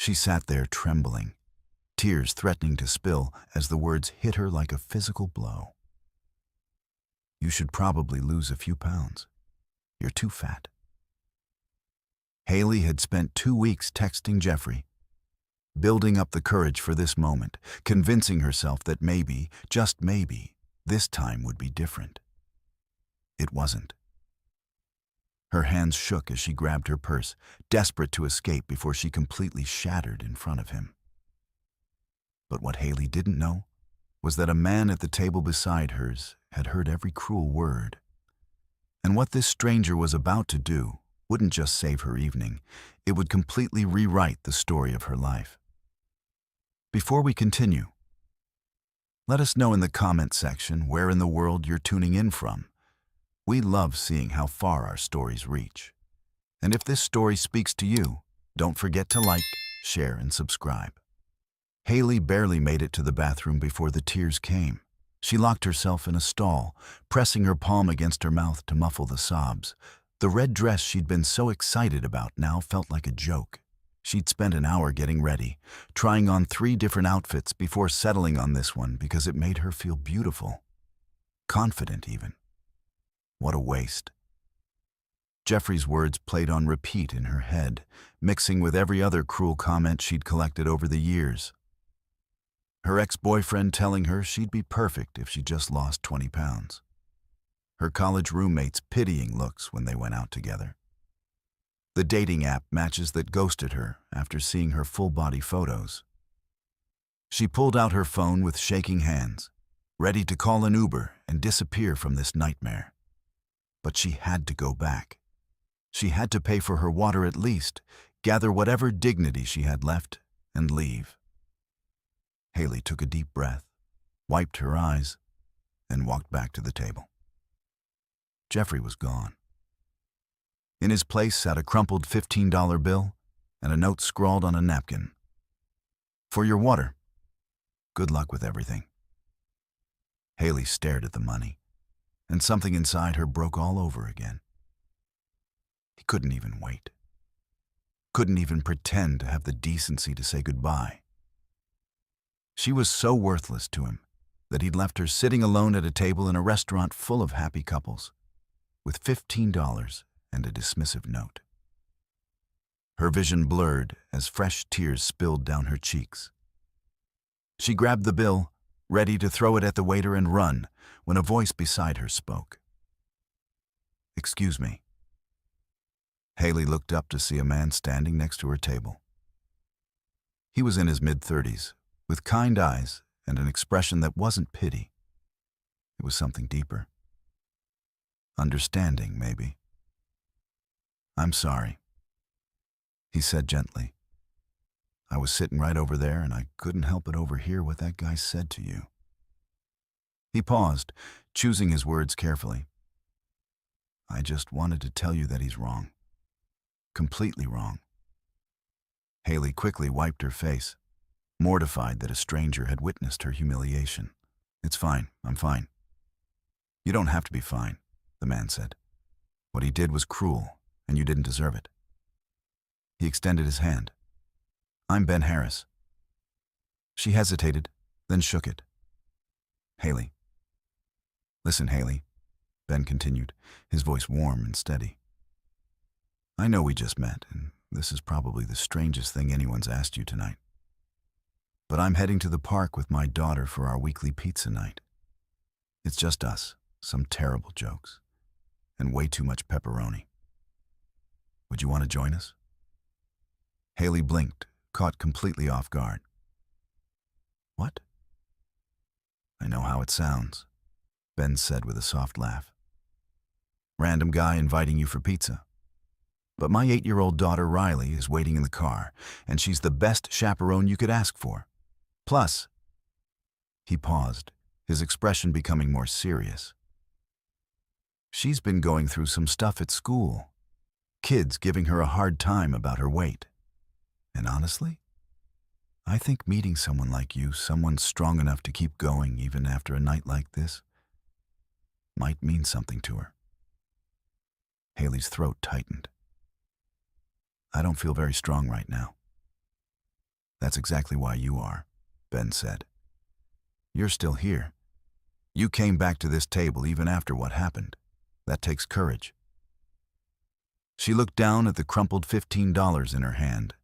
She sat there trembling, tears threatening to spill as the words hit her like a physical blow. You should probably lose a few pounds. You're too fat. Haley had spent 2 weeks texting Jeffrey, building up the courage for this moment, convincing herself that maybe, just maybe, this time would be different. It wasn't. Her hands shook as she grabbed her purse, desperate to escape before she completely shattered in front of him. But what Haley didn't know was that a man at the table beside hers had heard every cruel word. And what this stranger was about to do wouldn't just save her evening, it would completely rewrite the story of her life. Before we continue, let us know in the comment section where in the world you're tuning in from. We love seeing how far our stories reach. And if this story speaks to you, don't forget to like, share, and subscribe. Haley barely made it to the bathroom before the tears came. She locked herself in a stall, pressing her palm against her mouth to muffle the sobs. The red dress she'd been so excited about now felt like a joke. She'd spent an hour getting ready, trying on 3 different outfits before settling on this one because it made her feel beautiful. Confident, even. What a waste. Jeffrey's words played on repeat in her head, mixing with every other cruel comment she'd collected over the years. Her ex-boyfriend telling her she'd be perfect if she just lost 20 pounds. Her college roommates' pitying looks when they went out together. The dating app matches that ghosted her after seeing her full-body photos. She pulled out her phone with shaking hands, ready to call an Uber and disappear from this nightmare. But she had to go back. She had to pay for her water at least, gather whatever dignity she had left, and leave. Haley took a deep breath, wiped her eyes, and walked back to the table. Jeffrey was gone. In his place sat a crumpled $15 bill and a note scrawled on a napkin. For your water. Good luck with everything. Haley stared at the money, and something inside her broke all over again. He couldn't even wait. Couldn't even pretend to have the decency to say goodbye. She was so worthless to him that he'd left her sitting alone at a table in a restaurant full of happy couples, with $15 and a dismissive note. Her vision blurred as fresh tears spilled down her cheeks. She grabbed the bill, ready to throw it at the waiter and run, when a voice beside her spoke. "Excuse me." Haley looked up to see a man standing next to her table. He was in his mid-30s, with kind eyes and an expression that wasn't pity. It was something deeper. Understanding, maybe. "I'm sorry," he said gently. "I was sitting right over there and I couldn't help but overhear what that guy said to you." He paused, choosing his words carefully. "I just wanted to tell you that he's wrong. Completely wrong." Haley quickly wiped her face, mortified that a stranger had witnessed her humiliation. "It's fine, I'm fine." "You don't have to be fine," the man said. "What he did was cruel, and you didn't deserve it." He extended his hand. "I'm Ben Harris." She hesitated, then shook it. "Haley." "Listen, Haley," Ben continued, his voice warm and steady. "I know we just met, and this is probably the strangest thing anyone's asked you tonight. But I'm heading to the park with my daughter for our weekly pizza night. It's just us, some terrible jokes, and way too much pepperoni. Would you want to join us?" Haley blinked, caught completely off guard. "What?" "I know how it sounds," Ben said with a soft laugh. "Random guy inviting you for pizza. But my 8-year-old daughter Riley is waiting in the car, and she's the best chaperone you could ask for. Plus," he paused, his expression becoming more serious, "she's been going through some stuff at school. Kids giving her a hard time about her weight. And honestly, I think meeting someone like you, someone strong enough to keep going even after a night like this, might mean something to her." Haley's throat tightened. "I don't feel very strong right now." That's exactly why you are, Ben said. You're still here. You came back to this table even after what happened. That takes courage. She looked down at the crumpled $15 in her hand,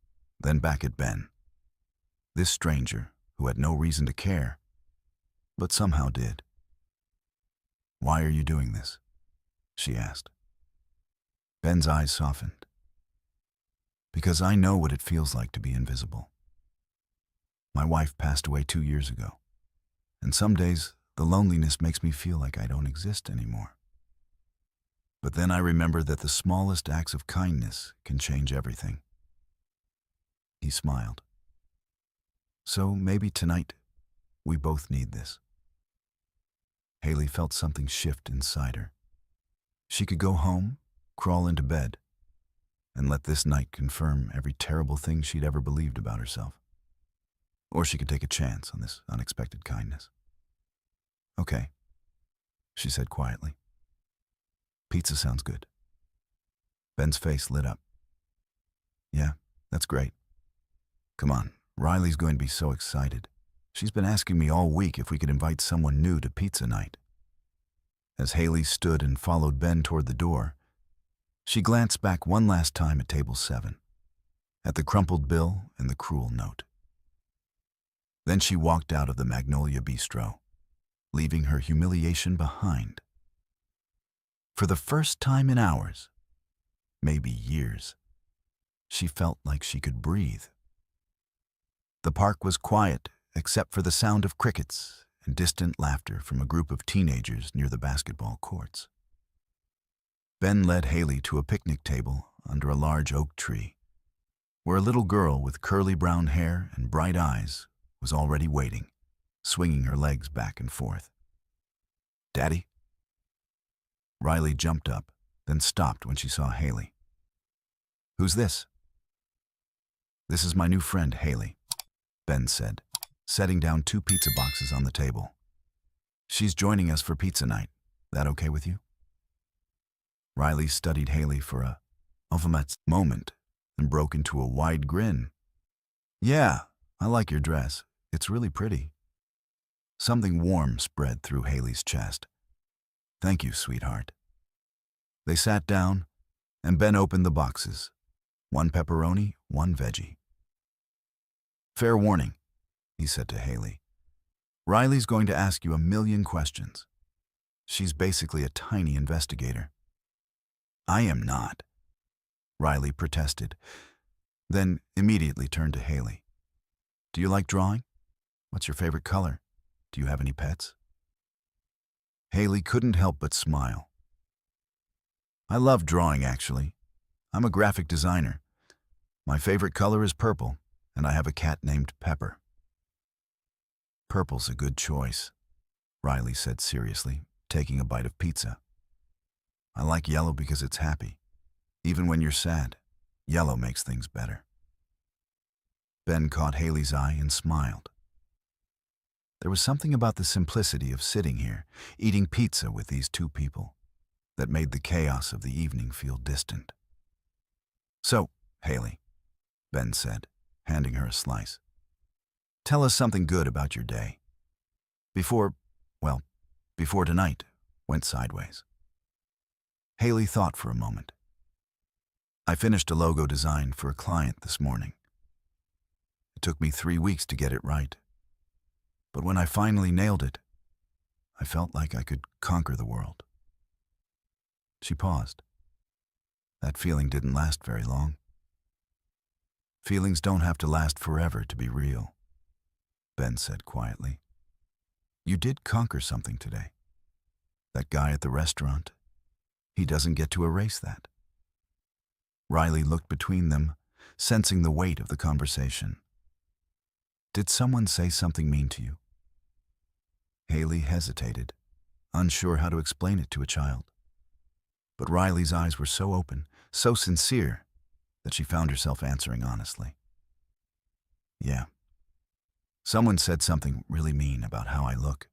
then back at Ben. This stranger, who had no reason to care, but somehow did. Why are you doing this? She asked. Ben's eyes softened. Because I know what it feels like to be invisible. My wife passed away 2 years ago, and some days the loneliness makes me feel like I don't exist anymore. But then I remember that the smallest acts of kindness can change everything. He smiled. So maybe tonight, we both need this. Haley felt something shift inside her. She could go home, crawl into bed, and let this night confirm every terrible thing she'd ever believed about herself. Or she could take a chance on this unexpected kindness. Okay, she said quietly. Pizza sounds good. Ben's face lit up. Yeah, that's great. Come on, Riley's going to be so excited. She's been asking me all week if we could invite someone new to pizza night. As Haley stood and followed Ben toward the door, she glanced back one last time at table 7, at the crumpled bill and the cruel note. Then she walked out of the Magnolia Bistro, leaving her humiliation behind. For the first time in hours, maybe years, she felt like she could breathe. The park was quiet except for the sound of crickets and distant laughter from a group of teenagers near the basketball courts. Ben led Haley to a picnic table under a large oak tree, where a little girl with curly brown hair and bright eyes was already waiting, swinging her legs back and forth. Daddy? Riley jumped up, then stopped when she saw Haley. Who's this? This is my new friend, Haley, Ben said, setting down 2 pizza boxes on the table. She's joining us for pizza night. That okay with you? Riley studied Haley for a moment and broke into a wide grin. Yeah, I like your dress. It's really pretty. Something warm spread through Haley's chest. Thank you, sweetheart. They sat down, and Ben opened the boxes. 1 pepperoni, 1 veggie. Fair warning, he said to Haley. Riley's going to ask you a million questions. She's basically a tiny investigator. I am not, Riley protested, then immediately turned to Haley. Do you like drawing? What's your favorite color? Do you have any pets? Haley couldn't help but smile. I love drawing, actually. I'm a graphic designer. My favorite color is purple, and I have a cat named Pepper. Purple's a good choice, Riley said seriously, taking a bite of pizza. I like yellow because it's happy. Even when you're sad, yellow makes things better. Ben caught Haley's eye and smiled. There was something about the simplicity of sitting here, eating pizza with these 2 people, that made the chaos of the evening feel distant. So, Haley, Ben said, handing her a slice. Tell us something good about your day. Before tonight went sideways. Haley thought for a moment. I finished a logo design for a client this morning. It took me 3 weeks to get it right. But when I finally nailed it, I felt like I could conquer the world. She paused. That feeling didn't last very long. Feelings don't have to last forever to be real, Ben said quietly. You did conquer something today. That guy at the restaurant, he doesn't get to erase that. Riley looked between them, sensing the weight of the conversation. Did someone say something mean to you? Haley hesitated, unsure how to explain it to a child. But Riley's eyes were so open, so sincere, that she found herself answering honestly. Yeah. Someone said something really mean about how I look.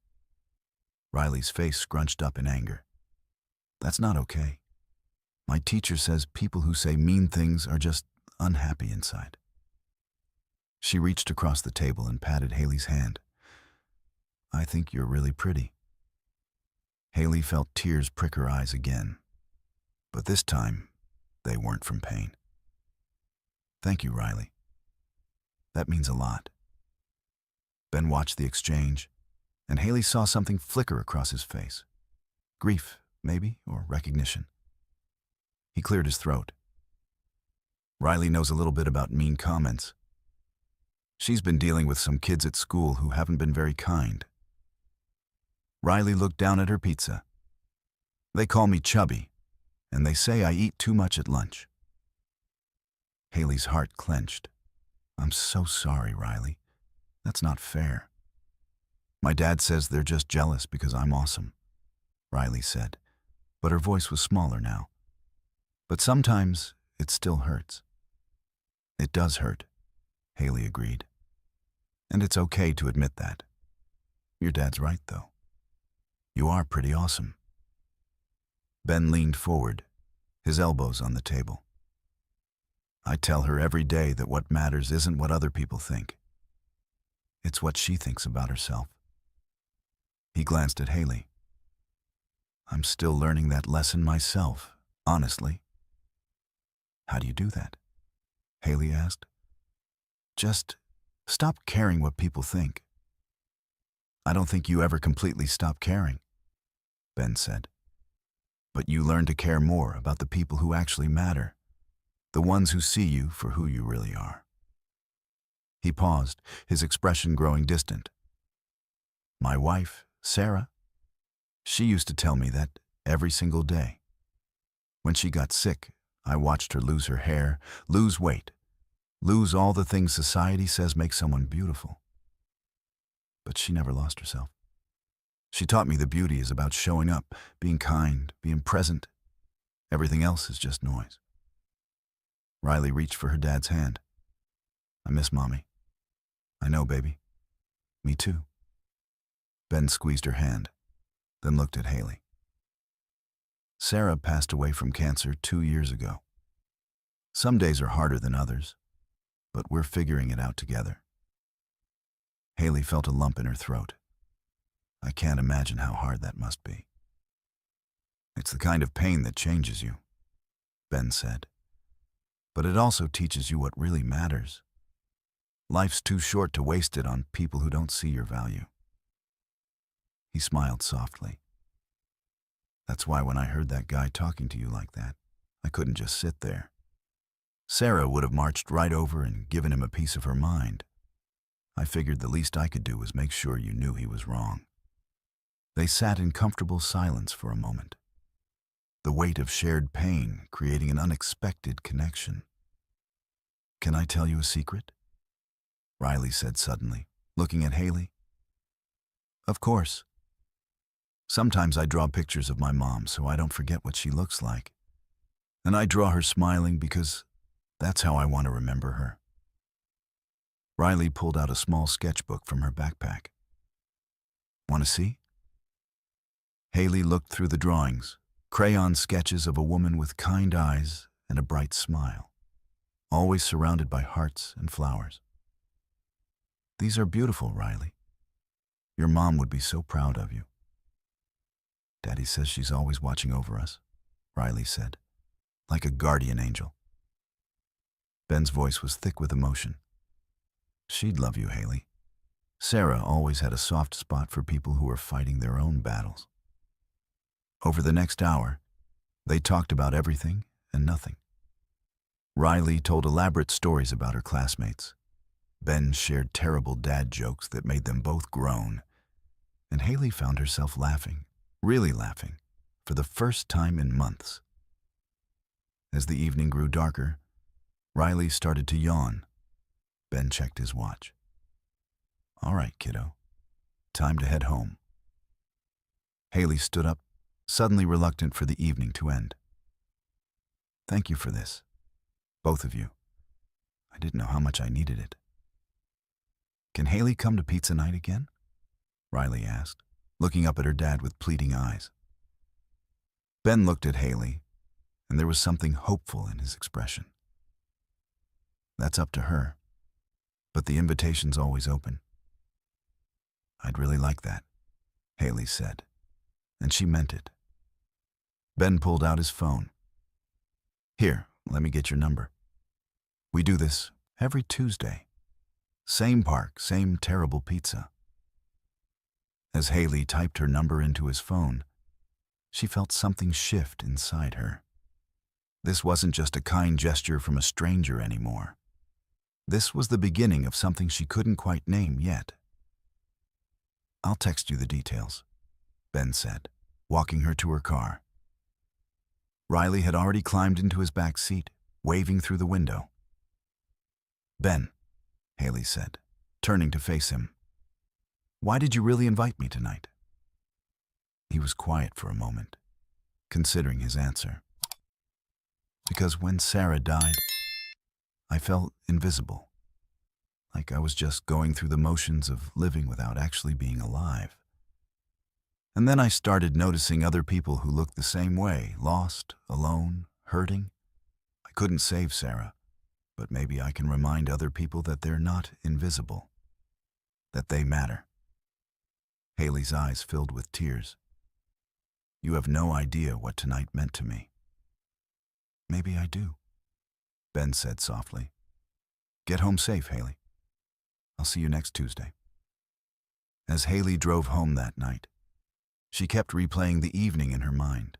Riley's face scrunched up in anger. That's not okay. My teacher says people who say mean things are just unhappy inside. She reached across the table and patted Haley's hand. "I think you're really pretty." Haley felt tears prick her eyes again, but this time they weren't from pain. "Thank you, Riley. That means a lot." Ben watched the exchange, and Haley saw something flicker across his face. Grief, maybe, or recognition. He cleared his throat. "Riley knows a little bit about mean comments. She's been dealing with some kids at school who haven't been very kind." Riley looked down at her pizza. "They call me chubby, and they say I eat too much at lunch." Haley's heart clenched. "I'm so sorry, Riley. That's not fair." "My dad says they're just jealous because I'm awesome," Riley said, but her voice was smaller now. "But sometimes it still hurts." "It does hurt," Haley agreed. "And it's okay to admit that. Your dad's right, though. You are pretty awesome." Ben leaned forward, his elbows on the table. "I tell her every day that what matters isn't what other people think. It's what she thinks about herself." He glanced at Haley. "I'm still learning that lesson myself, honestly." "How do you do that?" Haley asked. "Just stop caring what people think." "I don't think you ever completely stop caring," Ben said. "But you learn to care more about the people who actually matter, the ones who see you for who you really are." He paused, his expression growing distant. "My wife, Sarah, she used to tell me that every single day. When she got sick, I watched her lose her hair, lose weight, lose all the things society says make someone beautiful. But she never lost herself. She taught me the beauty is about showing up, being kind, being present. Everything else is just noise." Riley reached for her dad's hand. "I miss Mommy." "I know, baby. Me too." Ben squeezed her hand, then looked at Haley. "Sarah passed away from cancer 2 years ago. Some days are harder than others, but we're figuring it out together." Haley felt a lump in her throat. "I can't imagine how hard that must be." "It's the kind of pain that changes you," Ben said. "But it also teaches you what really matters. Life's too short to waste it on people who don't see your value." He smiled softly. "That's why when I heard that guy talking to you like that, I couldn't just sit there. Sarah would have marched right over and given him a piece of her mind. I figured the least I could do was make sure you knew he was wrong." They sat in comfortable silence for a moment, the weight of shared pain creating an unexpected connection. "Can I tell you a secret?" Riley said suddenly, looking at Haley. "Of course. Sometimes I draw pictures of my mom so I don't forget what she looks like. And I draw her smiling because that's how I want to remember her." Riley pulled out a small sketchbook from her backpack. "Want to see?" Haley looked through the drawings, crayon sketches of a woman with kind eyes and a bright smile, always surrounded by hearts and flowers. "These are beautiful, Riley. Your mom would be so proud of you." "Daddy says she's always watching over us," Riley said, "like a guardian angel." Ben's voice was thick with emotion. "She'd love you, Haley. Sarah always had a soft spot for people who were fighting their own battles." Over the next hour, they talked about everything and nothing. Riley told elaborate stories about her classmates. Ben shared terrible dad jokes that made them both groan. And Haley found herself laughing, really laughing, for the first time in months. As the evening grew darker, Riley started to yawn. Ben checked his watch. "All right, kiddo. Time to head home." Haley stood up, suddenly reluctant for the evening to end. "Thank you for this, both of you. I didn't know how much I needed it." "Can Haley come to pizza night again?" Riley asked, looking up at her dad with pleading eyes. Ben looked at Haley, and there was something hopeful in his expression. "That's up to her. but the invitation's always open. I'd really like that, Haley said, and she meant it. Ben pulled out his phone. Here, let me get your number. We do this every Tuesday. Same park, same terrible pizza. As Haley typed her number into his phone, she felt something shift inside her. This wasn't just a kind gesture from a stranger anymore. This was the beginning of something she couldn't quite name yet. I'll text you the details, Ben said, walking her to her car. Riley had already climbed into his back seat, waving through the window. Ben, Haley said, turning to face him. Why did you really invite me tonight? He was quiet for a moment, considering his answer. Because when Sarah died, I felt invisible, like I was just going through the motions of living without actually being alive. And then I started noticing other people who looked the same way, lost, alone, hurting. I couldn't save Sarah, but maybe I can remind other people that they're not invisible, that they matter. Haley's eyes filled with tears. You have no idea what tonight meant to me. Maybe I do, Ben said softly. Get home safe, Haley. I'll see you next Tuesday. As Haley drove home that night, she kept replaying the evening in her mind.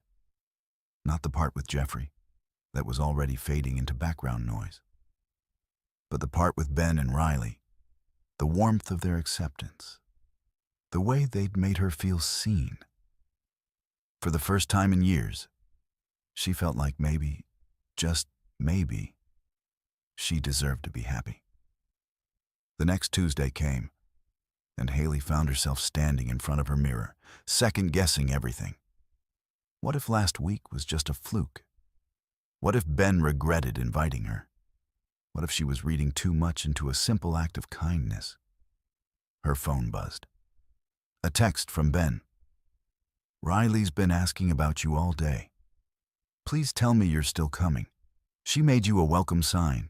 Not the part with Jeffrey, that was already fading into background noise, but the part with Ben and Riley, the warmth of their acceptance, the way they'd made her feel seen. For the first time in years, she felt like maybe, just maybe, she deserved to be happy. The next Tuesday came, and Haley found herself standing in front of her mirror, second-guessing everything. What if last week was just a fluke? What if Ben regretted inviting her? What if she was reading too much into a simple act of kindness? Her phone buzzed. A text from Ben. Riley's been asking about you all day. Please tell me you're still coming. She made you a welcome sign.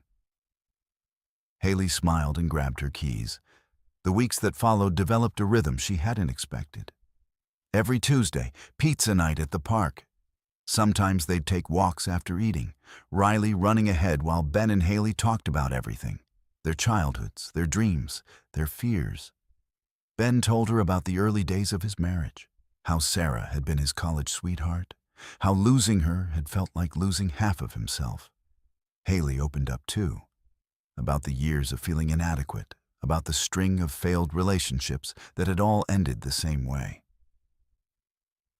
Haley smiled and grabbed her keys. The weeks that followed developed a rhythm she hadn't expected. Every Tuesday, pizza night at the park. Sometimes they'd take walks after eating, Riley running ahead while Ben and Haley talked about everything. Their childhoods, their dreams, their fears. Ben told her about the early days of his marriage, how Sarah had been his college sweetheart, how losing her had felt like losing half of himself. Haley opened up too, about the years of feeling inadequate, about the string of failed relationships that had all ended the same way.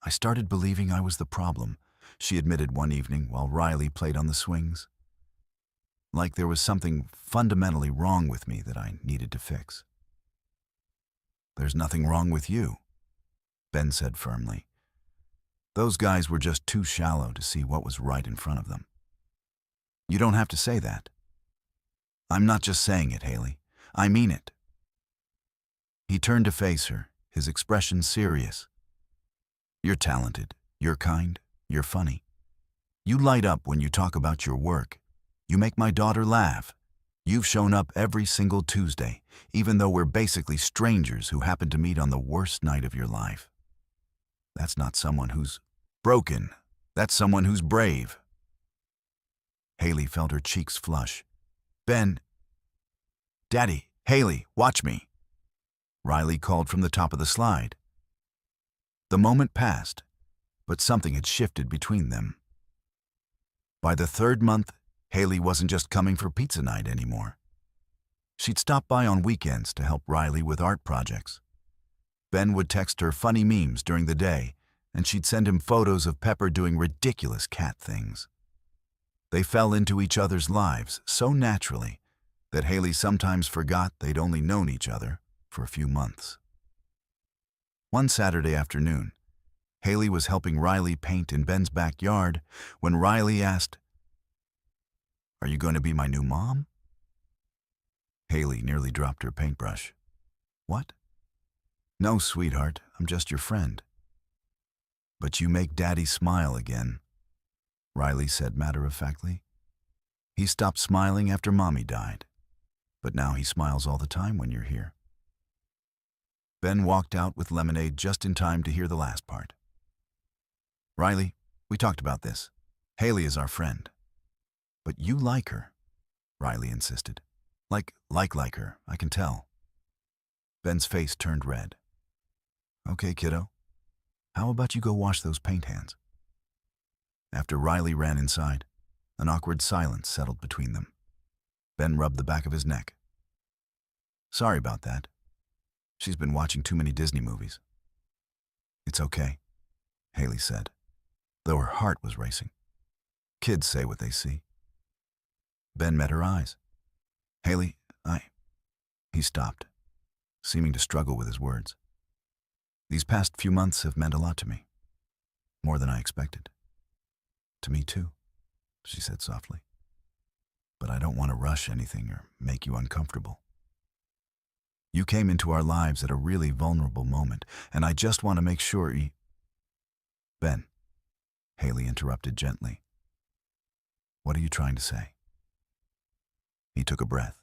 I started believing I was the problem, she admitted one evening while Riley played on the swings. Like there was something fundamentally wrong with me that I needed to fix. There's nothing wrong with you, Ben said firmly. Those guys were just too shallow to see what was right in front of them. You don't have to say that. I'm not just saying it, Haley. I mean it. He turned to face her, his expression serious. You're talented, you're kind, you're funny. You light up when you talk about your work. You make my daughter laugh. You've shown up every single Tuesday, even though we're basically strangers who happen to meet on the worst night of your life. That's not someone who's broken. That's someone who's brave. Haley felt her cheeks flush. Ben. Daddy, Haley, watch me. Riley called from the top of the slide. The moment passed, but something had shifted between them. By the third month, Haley wasn't just coming for pizza night anymore. She'd stop by on weekends to help Riley with art projects. Ben would text her funny memes during the day, and she'd send him photos of Pepper doing ridiculous cat things. They fell into each other's lives so naturally that Haley sometimes forgot they'd only known each other for a few months. One Saturday afternoon, Haley was helping Riley paint in Ben's backyard when Riley asked, "Are you going to be my new mom?" Haley nearly dropped her paintbrush. What? No, sweetheart, I'm just your friend. But you make Daddy smile again, Riley said matter-of-factly. He stopped smiling after Mommy died. but now he smiles all the time when you're here. Ben walked out with lemonade just in time to hear the last part. Riley, we talked about this. Haley is our friend. But you like her, Riley insisted. Like her, I can tell. Ben's face turned red. Okay, kiddo. How about you go wash those paint hands? After Riley ran inside, an awkward silence settled between them. Ben rubbed the back of his neck. Sorry about that. She's been watching too many Disney movies. It's okay, Haley said, though her heart was racing. Kids say what they see. Ben met her eyes. Haley, He stopped, seeming to struggle with his words. These past few months have meant a lot to me. More than I expected. To me too, she said softly. But I don't want to rush anything or make you uncomfortable. You came into our lives at a really vulnerable moment, and I just want to make sure Ben, Haley interrupted gently. What are you trying to say? He took a breath.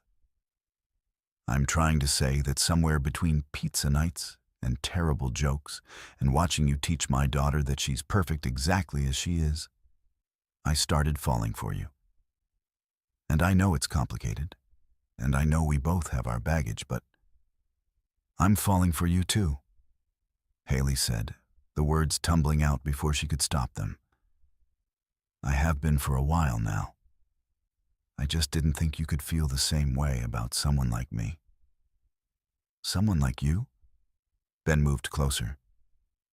I'm trying to say that somewhere between pizza nights and terrible jokes and watching you teach my daughter that she's perfect exactly as she is, I started falling for you. And I know it's complicated, and I know we both have our baggage, but I'm falling for you too, Haley said, the words tumbling out before she could stop them. I have been for a while now. I just didn't think you could feel the same way about someone like me. Someone like you? Ben moved closer.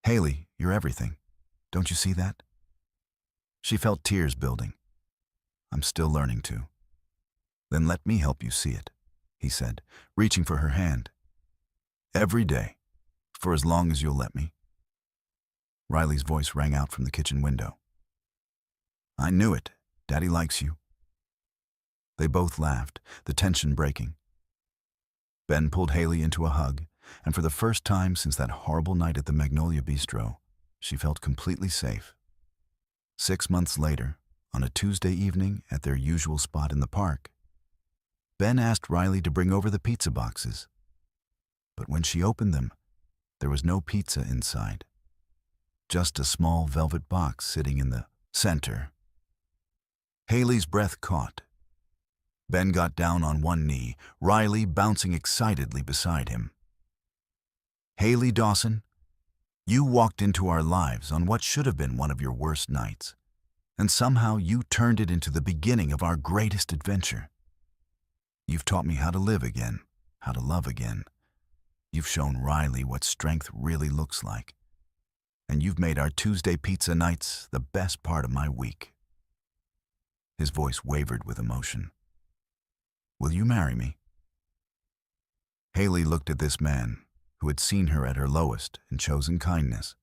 Haley, you're everything. Don't you see that? She felt tears building. I'm still learning to. Then let me help you see it, he said, reaching for her hand. Every day, for as long as you'll let me. Riley's voice rang out from the kitchen window. I knew it. Daddy likes you. They both laughed, the tension breaking. Ben pulled Haley into a hug, and for the first time since that horrible night at the Magnolia Bistro, she felt completely safe. 6 months later, on a Tuesday evening at their usual spot in the park, Ben asked Riley to bring over the pizza boxes. But when she opened them, there was no pizza inside. Just a small velvet box sitting in the center. Haley's breath caught. Ben got down on one knee, Riley bouncing excitedly beside him. Haley Dawson, you walked into our lives on what should have been one of your worst nights, and somehow you turned it into the beginning of our greatest adventure. You've taught me how to live again, how to love again. You've shown Riley what strength really looks like. And you've made our Tuesday pizza nights the best part of my week. His voice wavered with emotion. Will you marry me? Haley looked at this man who had seen her at her lowest and chosen kindness.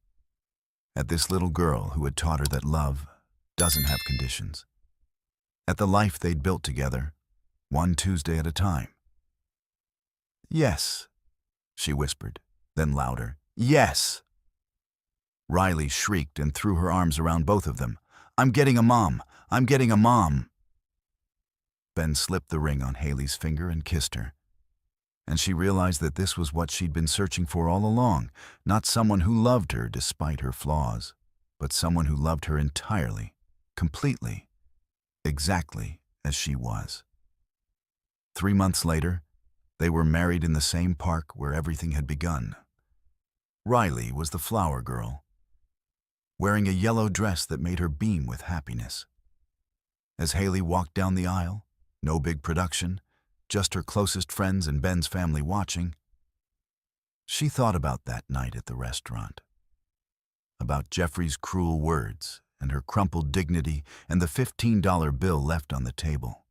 At this little girl who had taught her that love doesn't have conditions. At the life they'd built together, one Tuesday at a time. Yes, she whispered, then louder, yes! Riley shrieked and threw her arms around both of them. I'm getting a mom! I'm getting a mom! Ben slipped the ring on Haley's finger and kissed her. And she realized that this was what she'd been searching for all along, not someone who loved her despite her flaws, but someone who loved her entirely, completely, exactly as she was. 3 months later, they were married in the same park where everything had begun. Riley was the flower girl, wearing a yellow dress that made her beam with happiness. As Haley walked down the aisle, no big production, just her closest friends and Ben's family watching, she thought about that night at the restaurant, about Jeffrey's cruel words and her crumpled dignity and the $15 bill left on the table.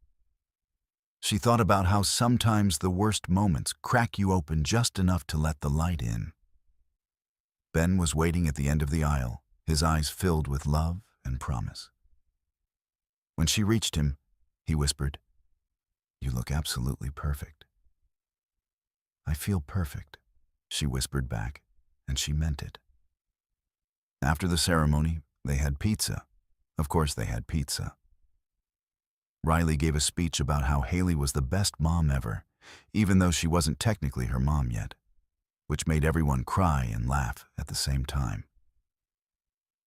She thought about how sometimes the worst moments crack you open just enough to let the light in. Ben was waiting at the end of the aisle, his eyes filled with love and promise. When she reached him, he whispered, "You look absolutely perfect." "I feel perfect," she whispered back, and she meant it. After the ceremony, they had pizza. Of course they had pizza. Riley gave a speech about how Haley was the best mom ever, even though she wasn't technically her mom yet, which made everyone cry and laugh at the same time.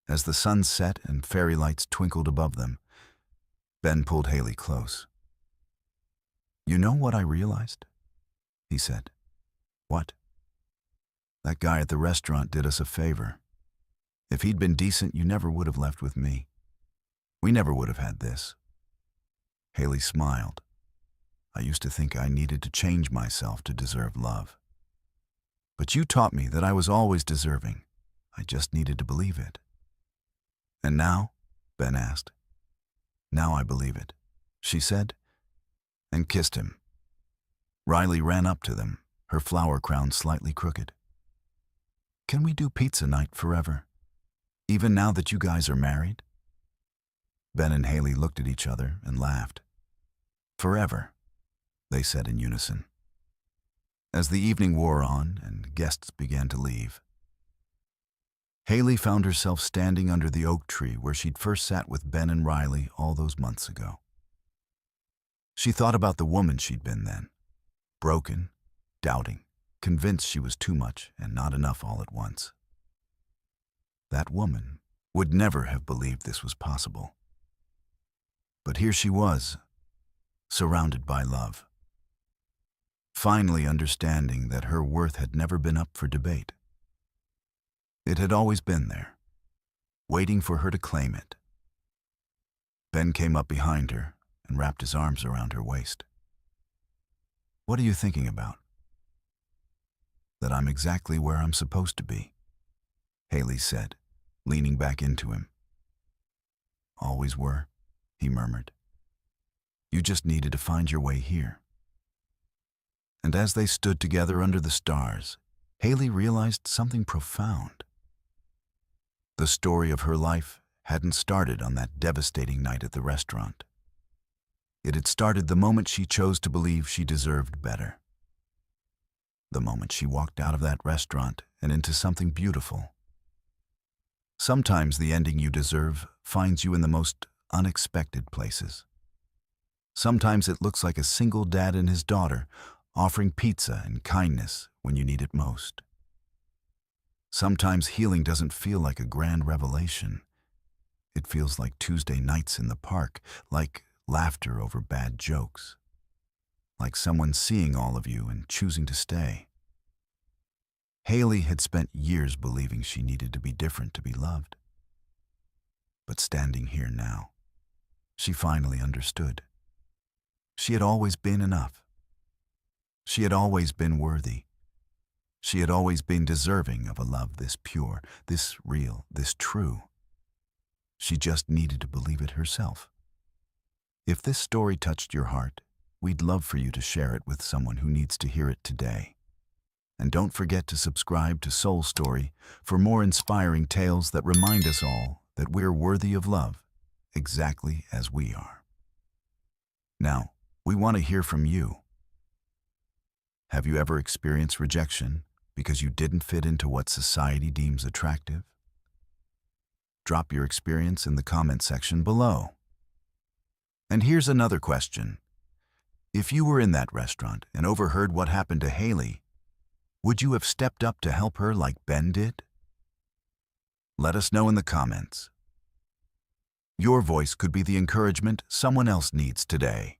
As the sun set and fairy lights twinkled above them, Ben pulled Haley close. "You know what I realized?" he said. "What?" "That guy at the restaurant did us a favor. If he'd been decent, you never would have left with me. We never would have had this." Haley smiled. "I used to think I needed to change myself to deserve love. But you taught me that I was always deserving. I just needed to believe it." "And now?" Ben asked. "Now I believe it," she said, and kissed him. Riley ran up to them, her flower crown slightly crooked. "Can we do pizza night forever? Even now that you guys are married?" Ben and Haley looked at each other and laughed. "Forever," they said in unison. As the evening wore on and guests began to leave, Haley found herself standing under the oak tree where she'd first sat with Ben and Riley all those months ago. She thought about the woman she'd been then, broken, doubting, convinced she was too much and not enough all at once. That woman would never have believed this was possible. But here she was, surrounded by love, finally understanding that her worth had never been up for debate. It had always been there, waiting for her to claim it. Ben came up behind her and wrapped his arms around her waist. "What are you thinking about?" "That I'm exactly where I'm supposed to be," Haley said, leaning back into him. "Always were," he murmured. "You just needed to find your way here." And as they stood together under the stars, Haley realized something profound. The story of her life hadn't started on that devastating night at the restaurant. It had started the moment she chose to believe she deserved better. The moment she walked out of that restaurant and into something beautiful. Sometimes the ending you deserve finds you in the most unexpected places. Sometimes it looks like a single dad and his daughter offering pizza and kindness when you need it most. Sometimes healing doesn't feel like a grand revelation. It feels like Tuesday nights in the park, like laughter over bad jokes, like someone seeing all of you and choosing to stay. Haley had spent years believing she needed to be different to be loved. But standing here now, she finally understood. She had always been enough. She had always been worthy. She had always been deserving of a love this pure, this real, this true. She just needed to believe it herself. If this story touched your heart, we'd love for you to share it with someone who needs to hear it today. And don't forget to subscribe to Soul Story for more inspiring tales that remind us all that we're worthy of love, exactly as we are. Now, we want to hear from you. Have you ever experienced rejection because you didn't fit into what society deems attractive? Drop your experience in the comment section below. And here's another question. If you were in that restaurant and overheard what happened to Haley, would you have stepped up to help her like Ben did? Let us know in the comments. Your voice could be the encouragement someone else needs today.